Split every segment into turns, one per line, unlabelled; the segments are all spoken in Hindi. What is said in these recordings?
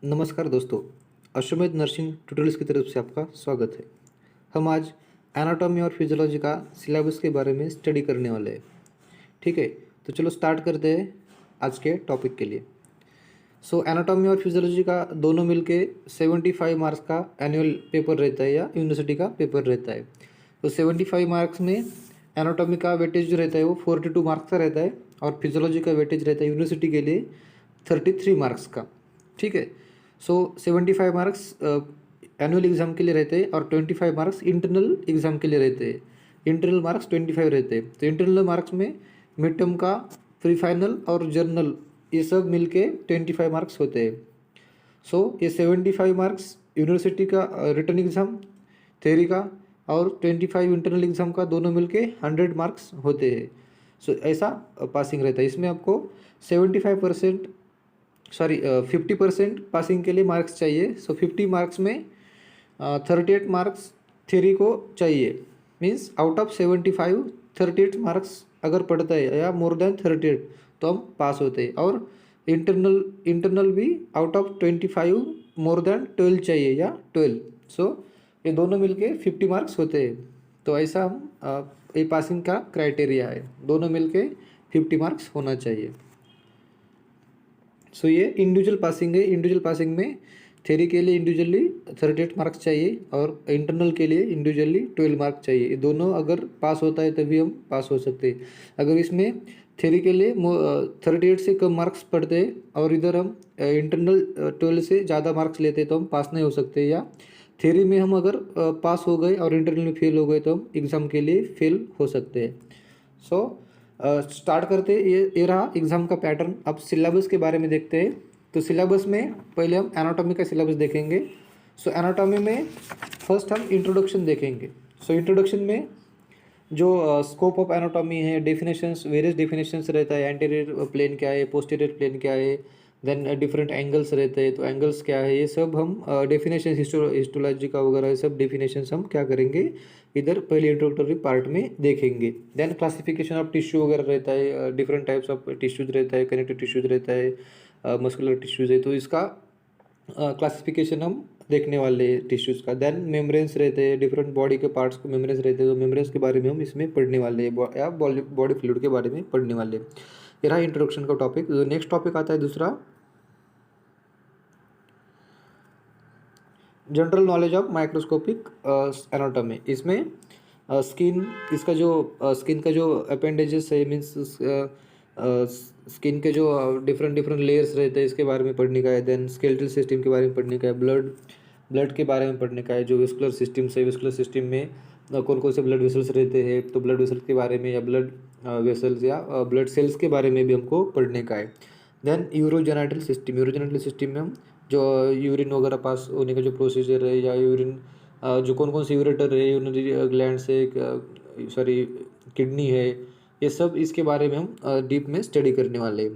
नमस्कार दोस्तों, अश्वमेध नर्सिंग ट्यूटोरियल्स की तरफ से आपका स्वागत है। हम आज एनाटॉमी और फिजियोलॉजी का सिलेबस के बारे में स्टडी करने वाले हैं। ठीक है, तो चलो स्टार्ट करते हैं आज के टॉपिक के लिए। एनाटॉमी और फिजियोलॉजी का दोनों मिलके 75 मार्क्स का एनुअल पेपर रहता है या यूनिवर्सिटी का पेपर रहता है। तो 75 मार्क्स में एनाटॉमी का वेटेज जो रहता है वो 42 मार्क्स का रहता है और फिजियोलॉजी का वेटेज रहता है यूनिवर्सिटी के लिए 33 मार्क्स का। ठीक है, 75 मार्क्स एनुअल एग्ज़ाम के लिए रहते हैं और 25 मार्क्स इंटरनल एग्ज़ाम के लिए रहते हैं। इंटरनल मार्क्स 25 रहते हैं। तो इंटरनल मार्क्स में मिड टर्म का, प्री फाइनल और जर्नल ये सब मिलके 25 मार्क्स होते हैं। ये 75 मार्क्स यूनिवर्सिटी का रिटर्न एग्ज़ाम थ्योरी का और 25 इंटरनल एग्ज़ाम का दोनों मिलके 100 मार्क्स होते हैं। ऐसा पासिंग रहता है। इसमें आपको 50% पासिंग के लिए मार्क्स चाहिए। 50 मार्क्स में 38 मार्क्स थ्योरी को चाहिए। मीन्स आउट ऑफ 75 38 मार्क्स अगर पड़ता है या मोर देन 38 तो हम पास होते हैं। और इंटरनल भी आउट ऑफ 25 मोर देन 12 चाहिए या 12। ये दोनों मिलके 50 मार्क्स होते हैं। तो ऐसा हम ये पासिंग का क्राइटेरिया है, दोनों मिलके 50 मार्क्स होना चाहिए। ये इंडिविजुअल पासिंग है। इंडिविजुअल पासिंग में थ्योरी के लिए इंडिविजुअली 38 मार्क्स चाहिए और इंटरनल के लिए इंडिविजुअली 12 मार्क्स चाहिए। ये दोनों अगर पास होता है तभी हम पास हो सकते हैं। अगर इसमें थ्योरी के लिए 38 से कम मार्क्स पड़ते हैं और इधर हम इंटरनल 12 से ज़्यादा मार्क्स लेते हैं तो हम पास नहीं हो सकते। या थ्योरी में हम अगर पास हो गए और इंटरनल में फेल हो गए तो हम एग्ज़ाम के लिए फेल हो सकते हैं। स्टार्ट करते ये रहा एग्ज़ाम का पैटर्न। अब सिलेबस के बारे में देखते हैं। तो सिलेबस में पहले हम एनाटॉमी का सिलेबस देखेंगे। एनाटॉमी में फर्स्ट हम इंट्रोडक्शन देखेंगे। इंट्रोडक्शन में जो स्कोप ऑफ एनाटॉमी है, डेफिनेशंस, वेरियस डेफिनेशंस रहता है। एंटीरियर प्लेन क्या है, पोस्टीरियर प्लेन क्या है, देन डिफरेंट एंगल्स रहते हैं तो एंगल्स क्या है, ये सब हम डेफिनेशन हिस्टोलॉजी का वगैरह ये सब डेफिनेशंस हम क्या करेंगे इधर पहले इंट्रोडक्टरी पार्ट में देखेंगे। देन क्लासिफिकेशन ऑफ टिश्यू वगैरह रहता है, डिफरेंट टाइप्स ऑफ टिश्यूज रहता है, कनेक्टिव टिश्यूज रहता है, मस्कुलर टिश्यूज है तो इसका क्लासिफिकेशन हम देखने वाले टिश्यूज़ का। देन मेम्ब्रेन्स रहते हैं, डिफरेंट बॉडी के पार्ट्स को मेम्ब्रेन्स रहते हैं तो मेम्ब्रेन्स के बारे में हम इसमें पढ़ने वाले हैं या बॉडी फ्लूइड के बारे में पढ़ने वाले हैं। ये रहा इंट्रोडक्शन का टॉपिक। नेक्स्ट टॉपिक आता है दूसरा, general knowledge of microscopic anatomy. इसमें स्किन, इसका जो स्किन का जो अपेंडेजेस है, मीन्स स्किन के जो डिफरेंट लेयर्स रहते हैं इसके बारे में पढ़ने का है। देन स्केलेटल सिस्टम के बारे में पढ़ने का है। ब्लड के बारे में पढ़ने का है। जो वेस्कुलर सिस्टम से, वेस्कुलर सिस्टम में कौन कौन से ब्लड वेसल्स रहते हैं तो ब्लड वेसल्स के बारे में या ब्लड वेसल्स या ब्लड सेल्स के बारे में भी हमको पढ़ने का है। देन यूरोजेनिटल सिस्टम में हम जो यूरिन वगैरह पास होने का जो प्रोसीजर है या यूरिन जो कौन कौन से यूरेटर है, यूरिनरी ग्लैंड से, सॉरी किडनी है, ये सब इसके बारे में हम डीप में स्टडी करने वाले हैं।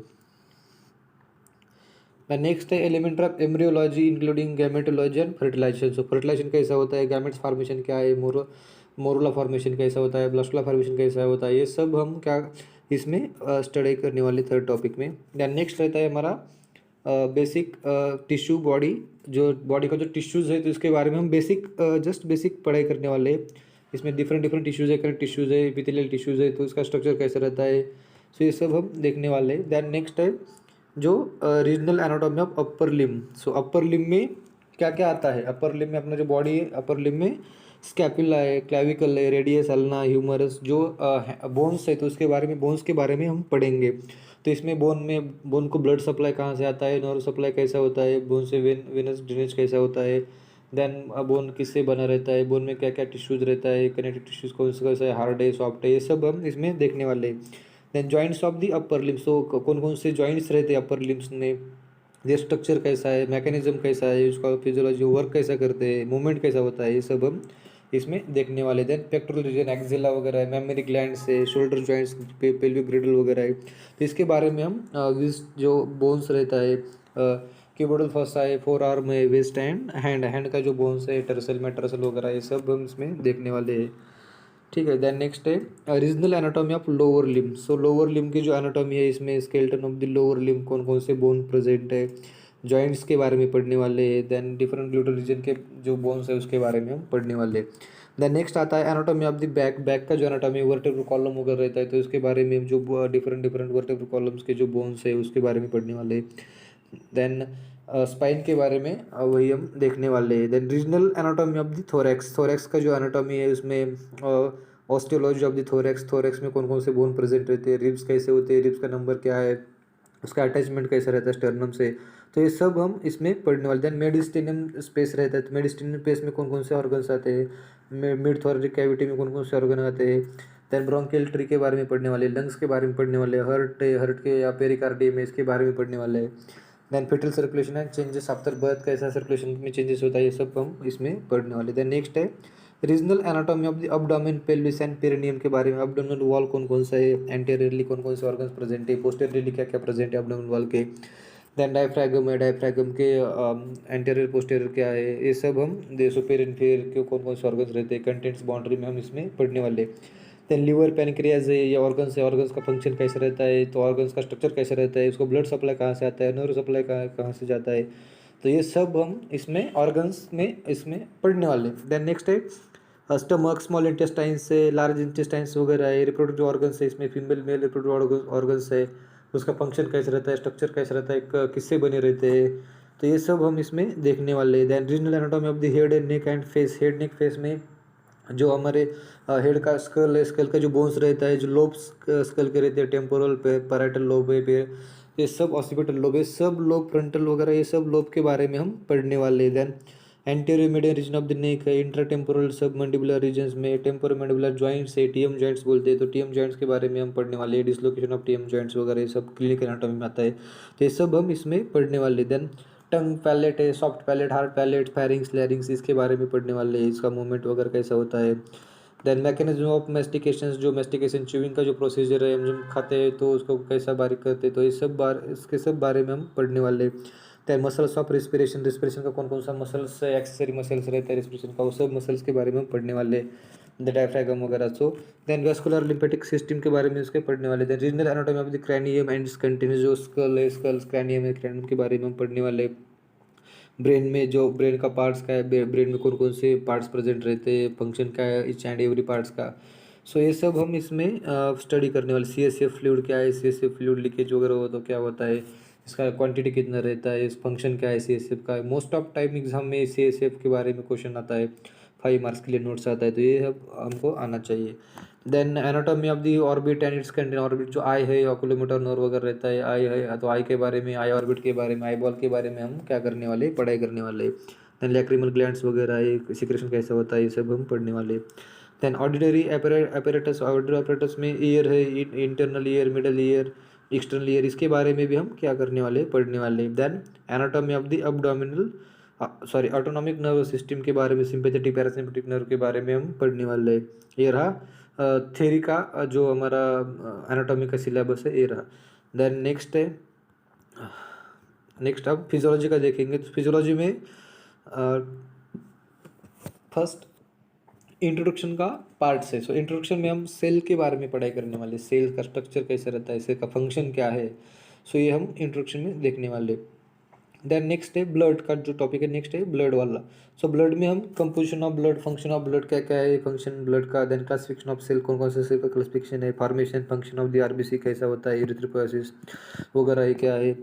नेक्स्ट है element of embryology including gametology and fertilisation. Fertilisation कैसा होता है, गैमेट्स फॉर्मेशन क्या है, मोरुला फॉर्मेशन कैसा होता है, ब्लास्टुला फॉर्मेशन कैसा होता है, ये सब हम क्या इसमें स्टडी करने वाले थर्ड टॉपिक में। देन नेक्स्ट रहता है हमारा बेसिक टिश्यू बॉडी, जो बॉडी का जो टिश्यूज़ है तो इसके बारे में हम जस्ट बेसिक पढ़ाई करने वाले हैं। इसमें डिफरेंट टिश्यूज़ है, कनेक्टिव टिश्यूज़ है, एपिथेलियल टिश्यूज़ है तो इसका स्ट्रक्चर कैसा रहता है, ये सब हम देखने वाले हैं। देन नेक्स्ट है जो रीजनल एनाटॉमी ऑफ अपर लिम। अपर लिम में क्या क्या आता है, अपर लिम में अपना जो बॉडी है, अपर लिम में स्कैपुला है, क्लैविकल है, रेडियस, अल्ना, ह्यूमरस, जो बोन्स है तो उसके बारे में, बोन्स के बारे में हम पढ़ेंगे। तो इसमें बोन को ब्लड सप्लाई कहाँ से आता है, नर्व सप्लाई कैसा होता है, बोन से वेनस ड्रेनेज कैसा होता है, देन बोन किससे बना रहता है, बोन में क्या क्या टिश्यूज़ रहता है, कनेक्टिव टिश्यूज़ कौन सा कैसा है, हार्ड है, सॉफ्ट है, ये सब हम इसमें देखने वाले हैं। Then joints of the upper limbs, तो कौन कौन से जॉइंट्स रहते हैं अपर लिम्स में, ये स्ट्रक्चर कैसा है, मैकेनिज्म कैसा है, उसका फिजियोलॉजी वर्क कैसा करते हैं, मूवमेंट कैसा होता है, ये सब हम इसमें देखने वाले। देन पेक्टोरल रीजन, एक्सिला वगैरह है, मेमोरी ग्लैंड्स है, शोल्डर जॉइंट्स, पेल्विक ग्रिडल वगैरह है तो इसके बारे में हम जो बोन्स रहता है, क्यूबोडल फॉसा है, फोर आर्म है, वेस्ट एंड हैंड का जो बोन्स है, टर्सल मेटरसल वगैरह, ये सब हम इसमें देखने वाले हैं। ठीक है। देन नेक्स्ट है regional anatomy of lower limb. Lower limb की जो एनाटॉमी है इसमें skeleton of the lower limb, कौन कौन से बोन प्रेजेंट है, जॉइंट्स के बारे में पढ़ने वाले हैं। देन डिफरेंट ग्लूटल रीजन के जो बोन्स है उसके बारे में हम पढ़ने वाले हैं। देन नेक्स्ट आता है anatomy of the back. Back का जो एनाटॉमी वर्टेब्रल कॉलम वगैरह रहता है तो उसके बारे में जो डिफरेंट डिफरेंट वर्टेब्रल कॉलम्स के जो बोन्स है उसके बारे में पढ़ने वाले हैं। देन स्पाइन के बारे में वही हम देखने वाले हैं। Then regional anatomy of the thorax. Thorax का जो एनाटॉमी है उसमें osteology of the thorax. Thorax में कौन कौन से बोन प्रेजेंट रहते हैं, रिब्स कैसे होते हैं, रिब्स का नंबर क्या है, उसका अटैचमेंट कैसा रहता है स्टर्नम से, तो ये सब हम इसमें पढ़ने वाले। देन मेडिस्टेनियम स्पेस रहता है तो मेडिस्टेनियम स्पेस में कौन कौन से ऑर्गन्स आते हैं, मिड थोरैसिक कैविटी में कौन कौन से ऑर्गन आते हैं। देन ब्रोंकियल ट्री के बारे में पढ़ने वाले, लंग्स के बारे में पढ़ने वाले, हार्ट के या पेरिकार्डियम है इसके बारे में पढ़ने वाले हैं। Then fetal circulation and changes after birth, कैसा सर्कुलेशन में चेंजेस होता है, ये सब हम इसमें पढ़ने वाले। देन नेक्स्ट है regional anatomy of the abdomen, pelvis and perineum के बारे में। अब्डोमिनल वॉल कौन कौन सा है, एंटेरियरली कौन कौन से ऑर्गन्स प्रेजेंट है, पोस्टेरियरली क्या क्या प्रेजेंट है अब्डोमिनल वॉल के। देन डायफ्रागम है, डायफ्रागम के एंटेरियर पोस्टेरियर क्या है, ये सब हम सुपेरियर इन्फीरियर के कौन कौन से ऑर्गन्स रहते हैं कंटेंट्स बाउंड्री में हम इसमें पढ़ने वाले। देन लीवर पैनक्रियाज है, ये ऑर्गन्स है, ऑर्गन्स का फंक्शन कैसे रहता है, तो ऑर्गन्स का स्ट्रक्चर कैसे रहता है, उसको ब्लड सप्लाई कहाँ से आता है, नर्व सप्लाई कहाँ से जाता है, तो ये सब हम इसमें ऑर्गन्स में इसमें पढ़ने वाले। देन नेक्स्ट है स्टमक, स्मॉल इंटेस्टाइन्स से, लार्ज इंटेस्टाइन्स वगैरह है, रिप्रोडक्टिव ऑर्गन्स है, इसमें फीमेल मेल रिप्रोडक्टिव ऑर्गन्स है, उसका फंक्शन कैसे रहता है, स्ट्रक्चर कैसे रहता है, किससे बने रहते हैं, तो ये सब हम इसमें देखने वाले हैं। Then regional anatomy of the head and neck and face. Head neck face में जो हमारे हेड का स्कल है, स्कल का जो बोन्स रहता है, जो लोब्स स्कल के रहते हैं, टेम्पोरल पे पैराइटल लोब है, पे ये सब ऑसिपिटल लोब है, सब लोब फ्रंटल वगैरह ये सब लोब के बारे में हम पढ़ने वाले हैं। Then anterior median region of the neck है, इंट्राटेम्पोरल सब मंडिबुलर रीजन्स में, टेम्पोरो मंडिबुलर जॉइंट्स है, टीएम जॉइंट्स बोलते हैं, तो टीएम जॉइंट्स के बारे में हम पढ़ने वाले हैं। डिसलोकेशन ऑफ टीएम जॉइंट्स वगैरह ये सब क्लिनिकल एनाटॉमी में आता है, तो ये सब हम इसमें पढ़ने वाले। देन टंग पैलेट है, soft palate, hard palate, pharynx, लैरिंग्स, इसके बारे में पढ़ने वाले हैं, इसका मूवमेंट वगैरह कैसा होता है। देन मैकेनिज्म ऑफ मेस्टिकेशन, जो मेस्टिकेशन च्यूइंग का जो प्रोसीजर है, हम जब खाते हैं तो उसको कैसा बारीक करते हैं, तो ये सब इसके सब बारे में हम पढ़ने वाले। Then muscles of respiration, respiration का कौन कौन सा मसल्स है, एक्सेसरी मसल्स रहता है रिस्पिरेशन का, वो सब मसल्स के बारे में हम पढ़ने वाले, द डायफ्रागम वगैरह। So then vascular lymphatic system के बारे में उसके पढ़ने वाले। Then regional anatomy of the cranium and continuous, जो स्कल है, स्कल क्रैनियम है, क्रैनियम के बारे में हम पढ़ने वाले। ब्रेन में जो ब्रेन का पार्ट्स का है, ब्रेन में कौन कौन से पार्ट्स प्रेजेंट रहते हैं, फंक्शन क्या है इच एंड एवरी पार्ट्स का, सो ये सब हम इसमें स्टडी करने वाले। सीएसएफ फ्लूइड क्या है, सीएसएफ फ्लूइड लीकेज वगैरह हो तो क्या होता है, इसका क्वांटिटी कितना रहता है, इस फंक्शन क्या है सीएसएफ का। मोस्ट ऑफ टाइम एग्जाम में सीएसएफ के बारे में क्वेश्चन आता है, 5 मार्क्स के लिए नोट्स आता है, तो ये सब हमको आना चाहिए। Then anatomy of the orbit and its content. Orbit जो आई है, ऑक्यूलोमीटर नर्व वगैरह रहता है, आई है तो आई के बारे में, आई ऑर्बिट के बारे में, आई बॉल के बारे में हम क्या करने वाले, पढ़ाई करने वाले। देन लैक्रिमल ग्लैंड्स वगैरह ये सिक्रेशन कैसा होता है, ये सब हम पढ़ने वाले। Then auditory apparatus, auditory apparatus में ईयर है, internal ear, middle ear, external ear, इसके बारे में भी हम क्या करने वाले, पढ़ने वाले। Then anatomy of the abdominal autonomic nervous system के बारे में, सिंपैथेटिक पैरासिम्पैथिक नर्व के बारे में हम पढ़ने वाले। ये रहा थ्योरी का जो हमारा एनाटॉमी का सिलेबस है, ये रहा। देन नेक्स्ट है, नेक्स्ट अब फिजियोलॉजी का देखेंगे। तो फिजियोलॉजी में फर्स्ट इंट्रोडक्शन का पार्ट्स है। सो इंट्रोडक्शन में हम सेल के बारे में पढ़ाई करने वाले, सेल का स्ट्रक्चर कैसे रहता है, सेल का फंक्शन क्या है, सो ये हम इंट्रोडक्शन में देखने वाले। देन नेक्स्ट है ब्लड का जो टॉपिक है, नेक्स्ट है ब्लड वाला। सो ब्लड में हम composition of blood, function of blood क्या क्या है, फंक्शन ब्लड का। देन क्लासिफिकेशन ऑफ सेल, कौन कौन से सेल का क्लासिफिकेशन है, formation function of the RBC कैसा होता है, एरिथ्रोपोइसिस वगैरह ये क्या है।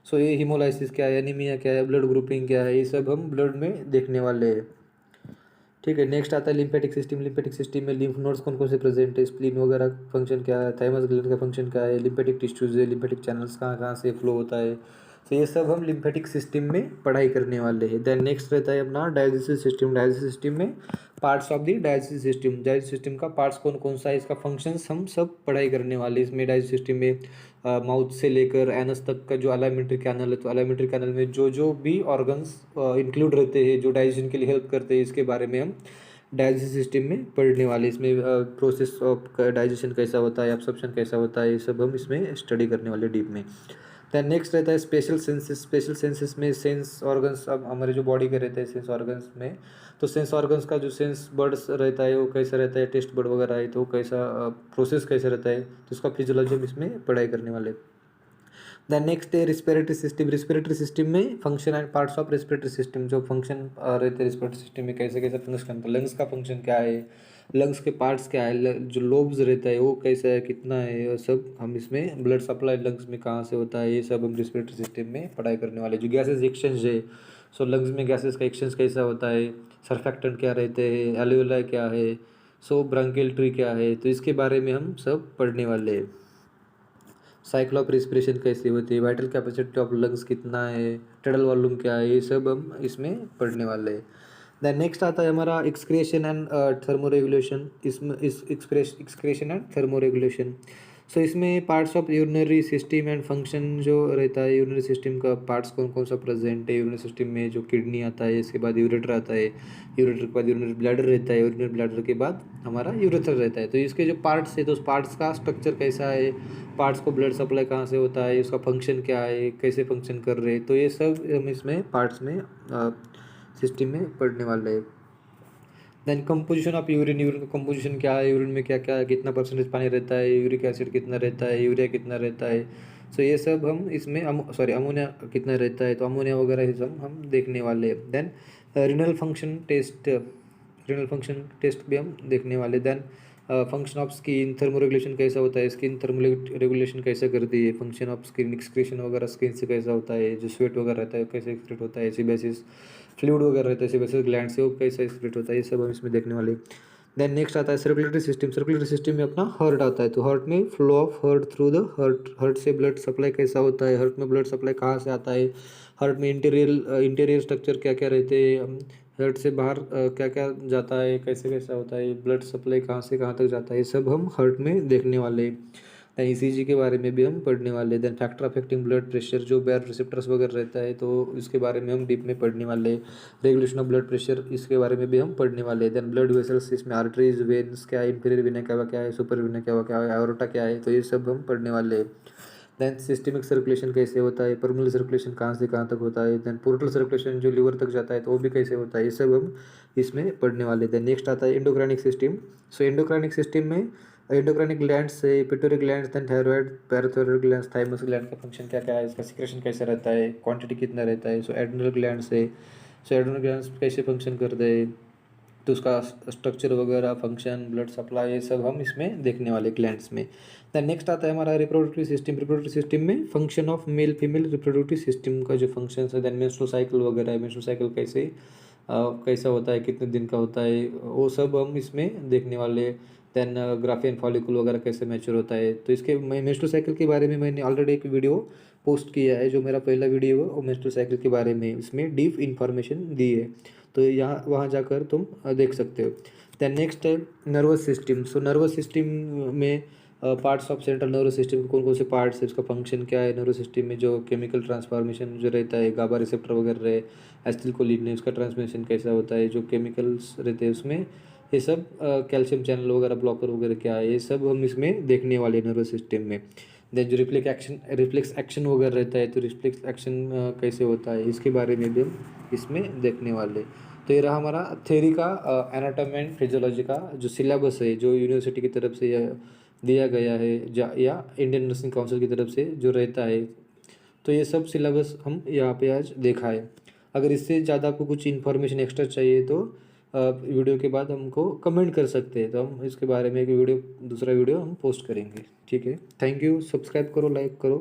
सो ये हीमोलाइसिस क्या है, एनीमिया क्या है, ब्लड ग्रुपिंग क्या है, ये सब हम ब्लड में देखने वाले हैं। ठीक है, नेक्स्ट आता है लिम्फेटिक सिस्टम। लिम्फेटिक सिस्टम में लिम्फ नोड्स कौन कौन से प्रेजेंट है, स्प्लीन वगैरह फंक्शन क्या है, थाइमस ग्लैंड का फंक्शन क्या है, लिम्फेटिक टिश्यूज है, लिम्फेटिक चैनल्स कहाँ कहाँ से फ्लो होता है, तो ये सब हम लिम्फेटिक सिस्टम में पढ़ाई करने वाले हैं। देन नेक्स्ट रहता है अपना डाइजेस्टिव सिस्टम। डाइजेस्टिव सिस्टम में parts of the digestive system, digestive system का पार्ट्स कौन कौन सा है, इसका फंक्शंस हम सब पढ़ाई करने वाले इसमें। डाइजेस्टिव सिस्टम में माउथ से लेकर एनस तक का जो अलाइमेंट्री कैनल है, तो अलाइमेंट्री कैनल में जो जो भी ऑर्गन्स इंक्लूड रहते हैं जो डाइजेशन के लिए हेल्प करते हैं, इसके बारे में हम डाइजेस्टिव सिस्टम में पढ़ने वाले। इसमें प्रोसेस ऑफ डाइजेशन कैसा होता है, एब्सॉर्प्शन कैसा होता है, ये सब हम इसमें स्टडी करने वाले डीप में। देन नेक्स्ट रहता है स्पेशल सेंसेस। स्पेशल सेंसेस में सेंस ऑर्गन्स, अब हमारे जो बॉडी के रहते हैं सेंस ऑर्गन्स में, तो सेंस ऑर्गन्स का जो सेंस बर्ड्स रहता है वो कैसा रहता है, टेस्ट बर्ड वगैरह है तो कैसा प्रोसेस कैसे रहता है, तो उसका फिजियोलॉजी हम इसमें पढ़ाई करने वाले। दैन नेक्स्ट है रिस्पिरेटरी सिस्टम में function and parts of respiratory system, जो फंक्शन रहते हैं रिस्पिरेटरी सिस्टम में, कैसे कैसे फंक्शन करता है, लंग्स का फंक्शन क्या है, लंग्स के पार्ट्स क्या है, जो लोब्स रहता है वो कैसा है, कितना है, और सब हम इसमें ब्लड सप्लाई लंग्स में कहाँ से होता है, ये सब हम रिस्पिरेटरी सिस्टम में पढ़ाई करने वाले। जो गैसेज एक्सचेंज है, सो लंग्स में गैसेज का एक्सचेंज कैसा होता है, सर्फेक्टेंट क्या रहते हैं, एल्वियोलाई क्या है, सो ब्रांकियल ट्री क्या है, तो इसके बारे में हम सब पढ़ने वाले हैं। साइकिल ऑफ रिस्पिरेशन कैसी होती है, वाइटल कैपेसिटी ऑफ लंग्स कितना है, टोटल वॉल्यूम क्या है, ये सब हम इसमें पढ़ने वाले हैं। दैन नेक्स्ट आता है हमारा एक्सक्रिएशन एंड थर्मोरेगुलेशन। इसमें एक्सक्रिएशन एंड थर्मोरेगुलेशन, सो इसमें parts of urinary system and function जो रहता है, यूरिनरी सिस्टम का पार्ट्स कौन कौन सा प्रेजेंट है यूरिनरी सिस्टम में, जो किडनी आता है, इसके बाद यूरेटर आता है, यूरेटर के बाद यूरिनरी ब्लैडर रहता है, यूरिनरी ब्लैडर के बाद हमारा यूरेथ्रा रहता है। तो इसके जो पार्ट्स है, तो उस पार्ट्स का स्ट्रक्चर कैसा है, पार्ट्स को ब्लड सप्लाई कहाँ से होता है, उसका फंक्शन क्या है, कैसे फंक्शन कर रहे हैं, तो ये सब हम इसमें पार्ट्स में सिस्टम में पढ़ने वाले हैं। Then composition of urine, urine का कंपोजिशन क्या है, यूरिन में क्या क्या है, कितना परसेंटेज पानी रहता है, यूरिक एसिड कितना रहता है, यूरिया कितना रहता है, सो ये सब हम इसमें अमोनिया कितना रहता है, तो अमोनिया वगैरह ये सब हम देखने वाले हैं। देन रीनल फंक्शन टेस्ट भी हम देखने वाले। Then function of skin, thermoregulation कैसा होता है, स्किन थर्मोरेगुलेशन कैसा करती है, फंक्शन ऑफ स्किन, एक्सक्रीशन वगैरह स्किन से कैसा होता है, जो स्वेट वगैरह रहता है कैसे एक्सक्रीट होता है, सीबेसिस फ्लूइड वगैरह रहता है, सीबेसिस ग्लैंड से वो कैसे एक्सक्रीट होता है, ये सब हम इसमें देखने वाले। देन नेक्स्ट आता है सर्कुलेटरी सिस्टम। सर्कुलेटरी सिस्टम में अपना हार्ट आता है, तो हार्ट में flow of heart through the heart, heart से ब्लड सप्लाई कैसा होता है, हार्ट में ब्लड सप्लाई कहाँ से आता है, हार्ट में इंटीरियर स्ट्रक्चर क्या क्या रहते हैं, हार्ट से बाहर क्या क्या जाता है, कैसे कैसा होता है, ब्लड सप्लाई कहाँ से कहाँ तक जाता है, ये सब हम हार्ट में देखने वाले। दैन ईसीजी के बारे में भी हम पढ़ने वाले। Then factor affecting blood pressure, जो बैर रिसेप्टर्स वगैरह रहता है, तो इसके बारे में हम डीप में पढ़ने वाले। रेगुलेशन ऑफ ब्लड प्रेशर, इसके बारे में भी हम पढ़ने वाले। देन ब्लड वेसल्स, इसमें आर्टरीज, वेन्स क्या है, इंफीरियर वेना क्या है, सुपर वेना क्या है, एओर्टा क्या है, तो ये सब हम पढ़ने वाले। दैन सिस्टमिक सर्कुलेशन कैसे होता है, पर्मिनल सर्कुलेशन कहाँ से कहाँ तक होता है, दैन पोर्टल सर्कुलेशन जो लिवर तक जाता है, तो वो भी कैसे होता है, ये सब हम इसमें पढ़ने वाले। देन नेक्स्ट आता है एंडोक्राइनिक सिस्टम। सो एंडोक्राइनिक सिस्टम में एंडोक्राइनिक ग्लैंड से pituitary gland, then thyroid, parathyroid gland, thymus gland का फंक्शन क्या क्या है, इसका सिक्रेशन कैसे रहता है, क्वांटिटी कितना रहता है, सो एड्रिनल ग्लैंड से, सो एड्रिनल ग्लैंड कैसे फंक्शन करते हैं, तो उसका स्ट्रक्चर वगैरह, फंक्शन, ब्लड सप्लाई, ये सब हम इसमें देखने वाले ग्लैंड्स में। दैन नेक्स्ट आता है हमारा रिप्रोडक्टिव सिस्टम। रिप्रोडक्टिव सिस्टम में function of male female reproductive system का जो फंक्शन है, दैन मेंस्ट्रुअल साइकिल वगैरह है, मेंस्ट्रुअल साइकिल कैसे कैसा होता है, कितने दिन का होता है, वो सब हम इसमें देखने वाले। दैन ग्राफियन फॉलिकल वगैरह कैसे मैच्योर होता है, तो इसके मेंस्ट्रुअल साइकिल के बारे में मैंने ऑलरेडी एक वीडियो पोस्ट किया है, जो मेरा पहला वीडियो है वो मेंस्ट्रुअल साइकिल के बारे में, इसमें डीप इन्फॉर्मेशन दी है, तो यहाँ वहाँ जाकर तुम देख सकते हो। दैन नेक्स्ट है nervous system. So nervous system में parts of central nervous system कौन कौन से पार्ट्स है, उसका फंक्शन क्या है, नर्वस सिस्टम में जो केमिकल ट्रांसफॉर्मेशन जो रहता है, गाबा रिसेप्टर वगैरह है, एसिटिलकोलिन है, उसका ट्रांसमिशन कैसा होता है, जो केमिकल्स रहते हैं उसमें, ये सब कैल्शियम चैनल वगैरह ब्लॉकर वगैरह क्या है, ये सब हम इसमें देखने वाले नर्वस सिस्टम में। देन जो रिफ्लेक्स एक्शन वगैरह रहता है, तो रिफ्लेक्स एक्शन कैसे होता है, इसके बारे में भी हम इसमें देखने वाले। तो ये रहा हमारा थ्योरी का एनाटॉमी एंड फिजियोलॉजी का जो सिलेबस है, जो यूनिवर्सिटी की तरफ से दिया गया है, या इंडियन नर्सिंग काउंसिल की तरफ से जो रहता है, तो ये सब सिलेबस हम यहाँ पे आज देखा है। अगर इससे ज़्यादा आपको कुछ इन्फॉर्मेशन एक्स्ट्रा चाहिए तो वीडियो के बाद हमको कमेंट कर सकते हैं, तो हम इसके बारे में एक वीडियो, दूसरा वीडियो हम पोस्ट करेंगे। ठीक है, थैंक यू, सब्सक्राइब करो, लाइक करो।